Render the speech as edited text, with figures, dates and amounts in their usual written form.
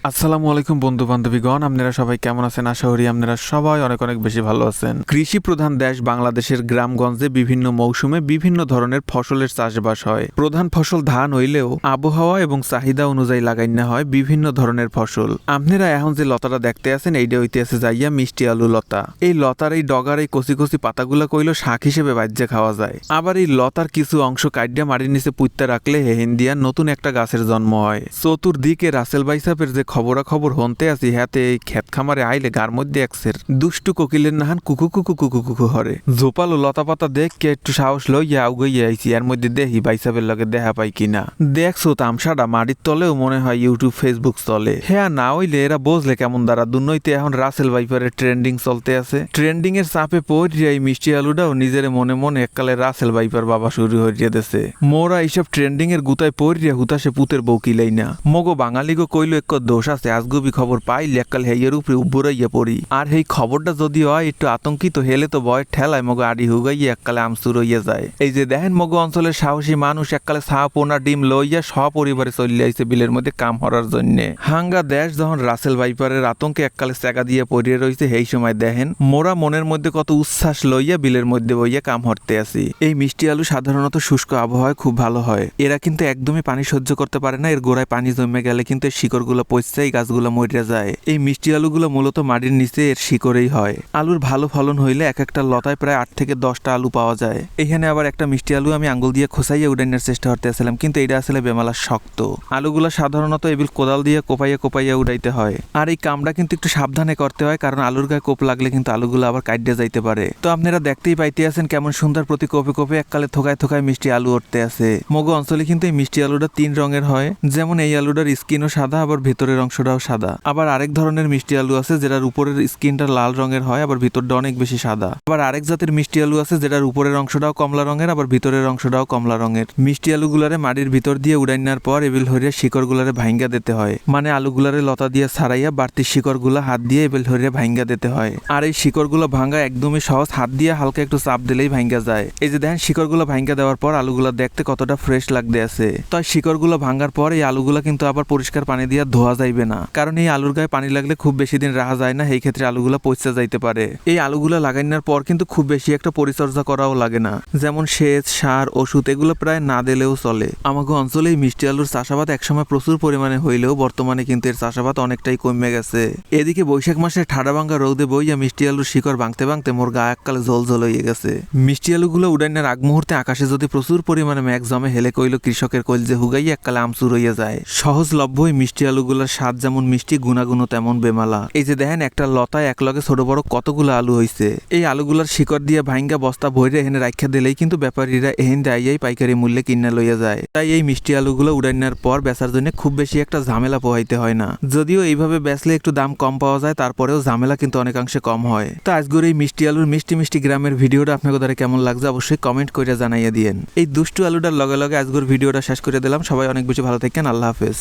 আসসালামু আলাইকুম বন্ধু বান্ধবীগণ, আপনারা সবাই কেমন আছেন? আশা করি আপনারা সবাই অনেক অনেক বেশি ভালো আছেন। কৃষি প্রধান দেশ বাংলাদেশের গ্রামগঞ্জে বিভিন্ন মৌসুমে বিভিন্ন ধরনের ফসলের চাষবাস হয়। প্রধান ফসল ধান হইলেও আবহাওয়া এবং চাহিদা অনুযায়ী লাগাইনা হয় বিভিন্ন ধরনের ফসল। আপনারা এখন যে লতাটা দেখতে আছেন এইটা হইতে আছে যাইয়া মিষ্টি আলু লতা। এই লতার এই ডগার এই কচি কচি পাতাগুলা কইলো শাক হিসেবে বাজ্যে খাওয়া যায়। আবার এই লতার কিছু অংশ কাইডা মাটির নিচে পুঁততে রাখলে হেহেন দিয়া নতুন একটা গাছের জন্ম হয়। চতুর্দিকে রাসেল বাইসাপের যে খবরাখবর হনতে আছি হাতে এই ক্ষেত খামারে আইলে গার মধ্যে একসের দুষ্টু কোকিলের নাহান কুকু কুকু কুকু কুকু হরে জোপালো লতা পাতা দেখ কে একটু সাহস লইয়া আউগাইয়া আইছি। এর মধ্যে দেখি বাইসাপের লগে দেখা পাই কিনা। দেখছো তামসাটা মাটির তলেও মনে হয় ইউটিউব ফেসবুক চলে। হ্যাঁ না হইলে এরা বুঝলে কেমন দ্বারা দুনইতে এখন রাসেল বাইপারের ট্রেন্ডিং চলতে আছে। ট্রেন্ডিং এর চাপে পড়িয়া এই মিষ্টি আলুটাও নিজের মনে মনে এককালে রাসেল বাইপার বাবা শুরু হইয়া দেছে। মোরা এইসব ট্রেন্ডিং এর গুতায় পড়িয়া হুতাশে পুতের বউ কিলাই না। মগো বাঙালিগো কইলো এক দোষ আছে, আজগুবি খবর পাইলে এককাল হেইয়ের উপরে উব্বরাইয়া পড়ি। আর এই খবরটা যদি হয় একটু আতঙ্কিত হেলে তো ভয়ের ঠেলায় মগো আড়ি হুগাইয়া এককালে আমসুর হইয়া যায়। এই যে দেখেন মগো অঞ্চলের সাহসী মানুষ এককালে ছা পোনা ডিম লইয়া সপরিবারে চলে আইছে বিলের মধ্যে কাম হরার জন্যে। হাঙ্গা দেশ যখন রাসেল ভাইপারের আতঙ্কে এককালে চেকা দিয়ে পড়িয়ে রয়েছে সেই সময় দেখেন মোরা মনের মধ্যে কত উচ্ছ্বাস লইয়া বিলের মধ্যে বইয়া কাম হরতে আসি। এই মিষ্টি আলু সাধারণত শুষ্ক আবহাওয়ায় খুব ভালো হয়। এরা কিন্তু একদমই পানি সহ্য করতে পারে না। এর গোড়ায় পানি জমে গেলে কিন্তু এই শিকড়গুলো পচছে, এই গাছগুলো মরে যায়। এই মিষ্টি আলুগুলো মূলত মাটির নিচে এর শিকড়েই হয়। আলুর ভালো ফলন হইলে এক একটা লতায় প্রায় 8 থেকে 10টা আলু পাওয়া যায়। এখানে আবার একটা মিষ্টি আলু আমি আঙ্গুল দিয়ে খোসাইয়া উড়াইনার চেষ্টা করতে আসলাম, কিন্তু এটা আসলে বেমালা শক্ত। আলুগুলো সাধারণত এবিল কোদাল দিয়ে কোপাইয়া কোপাইয়া উড়াইতে হয়। আর এই কামটা কিন্তু একটু সাবধানে করতে হয়, কারণ আলুর গায়ে কোপ লাগলে কিন্তু আলুগুলো আবার কাইটে যাইতে পারে। তো আপনারা দেখতেই পাইতে আছেন কেমন সুন্দর প্রতি কোপে কোপে এককালে থোকায় থোকায় মিষ্টি আলু উঠতে আছে। মগো অঞ্চলে কিন্তু এই মিষ্টি আলুটা 3 রঙের হয়। যেমন এই আলুটার স্কিনও সাদা, আবার ভেতরের অংশটাও সাদা। আবার আরেক ধরনের মিষ্টি আলু আছে যেটার উপরের স্কিনটা লাল রঙের হয়, আবার ভিতরটা অনেক বেশি সাদা। আবার আরেক জাতের মিষ্টি আলু আছে যেটার উপরের অংশটাও কমলা রঙের, আবার ভিতরের অংশটাও কমলা রঙের। মিষ্টি আলুগুলারে মাটির ভিতর দিয়ে উড়াইনার পর এবিল হরিয়া শিকড়গুলারে ভাঙ্গা দিতে হয়। মানে আলুগুলারে লতা দিয়ে ছাড়াইয়া বাড়তি শিকড়গুলা হাত দিয়ে এবিল হরিয়া ভাঙ্গা দিতে হয়। আর এই শিকড়গুলো ভাঙ্গা একদমই সহজ, হাত দিয়ে হালকা একটু চাপ দিলেই ভাঙ্গা যায়। এই যে দেখেন শিকড়গুলো ভাঙ্গা দেওয়ার পর আলুগুলা দেখতে কতটা ফ্রেশ লাগতে আছে। তাই শিকড়গুলো ভাঙ্গার পর এই আলুগুলা কিন্তু আবার পরিষ্কার পানি দিয়ে ধোয়া যাইবে না, কারণ এই আলুর গায়ে পানি লাগলে খুব বেশি দিন রাখা যায় না। এই ক্ষেত্রে আলুগুলা পচে যাইতে পারে। এই আলুগুলা লাগাইনার পর কিন্তু খুব বেশি একটা পরিচর্যা করাও লাগে না, যেমন সেচ, সার, ওষুধ এগুলো প্রায় না দিলেও চলে। আমাকে অঞ্চলে এই মিষ্টি আলুর চাষাবাদ একসময় প্রচুর পরিমাণে হইলেও বর্তমানে কিন্তু এর চাষাবাদ অনেকটাই কমে গেছে। এদিকে বৈশাখ মাসে ঠাডা ভাঙ্গা রৌদে বইয়া মিষ্টি আলুর শিকড় ভাঙতে ভাঙতে মোর গা এককালে ঝোল ঝোল হয়ে গেছে। মিষ্টি আলুগুলো উড়াইনার আগ মুহূর্তে আকাশে যদি প্রচুর পরিমাণে মেঘ জমে হেলে কইল কৃষকের কলজে হুগাইয়া এককালে আমচুর হইয়া যায়। সহজলভ্য এই মিষ্টি আলুগুলোর স্বাদ যেমন মিষ্টি, গুণাগুণও তেমন বেমালা। এই যে দেখেন একটা লতায় একলগে ছোট বড় কতগুলো আলু হইছে। এই আলুগুলার শিকড় দিয়ে ভাঙ্গা বস্তা ভরে এখানে রাখা দিলেই কিন্তু ব্যাপারীরা এহেন দাইয়াই পাইকারি মূল্যে কিনা লইয়া যায়। তাই এই মিষ্টি আলুগুলো উড়াইনার পর বেচার জন্য খুব বেশি একটা ঝামেলা পোহাইতে হয় না। যদিও এইভাবে বেচলে একটু দাম কম পাওয়া যায়, তারপরেও ঝামেলা কিন্তু অনেকাংশে কম হয়। তো আজকের এই মিষ্টি আলুর মিষ্টি মিষ্টি গ্রামের ভিডিওটা আপনাদের দ্বারা কেমন লাগছে অবশ্যই কমেন্ট করে জানাইয়া দিয়েন। এই দুষ্টু আলুটার লগে লগে আজকের ভিডিওটা শেষ করে দিলাম। সবাই অনেক বেশি ভালো থাকেন। আল্লাহ হাফেজ।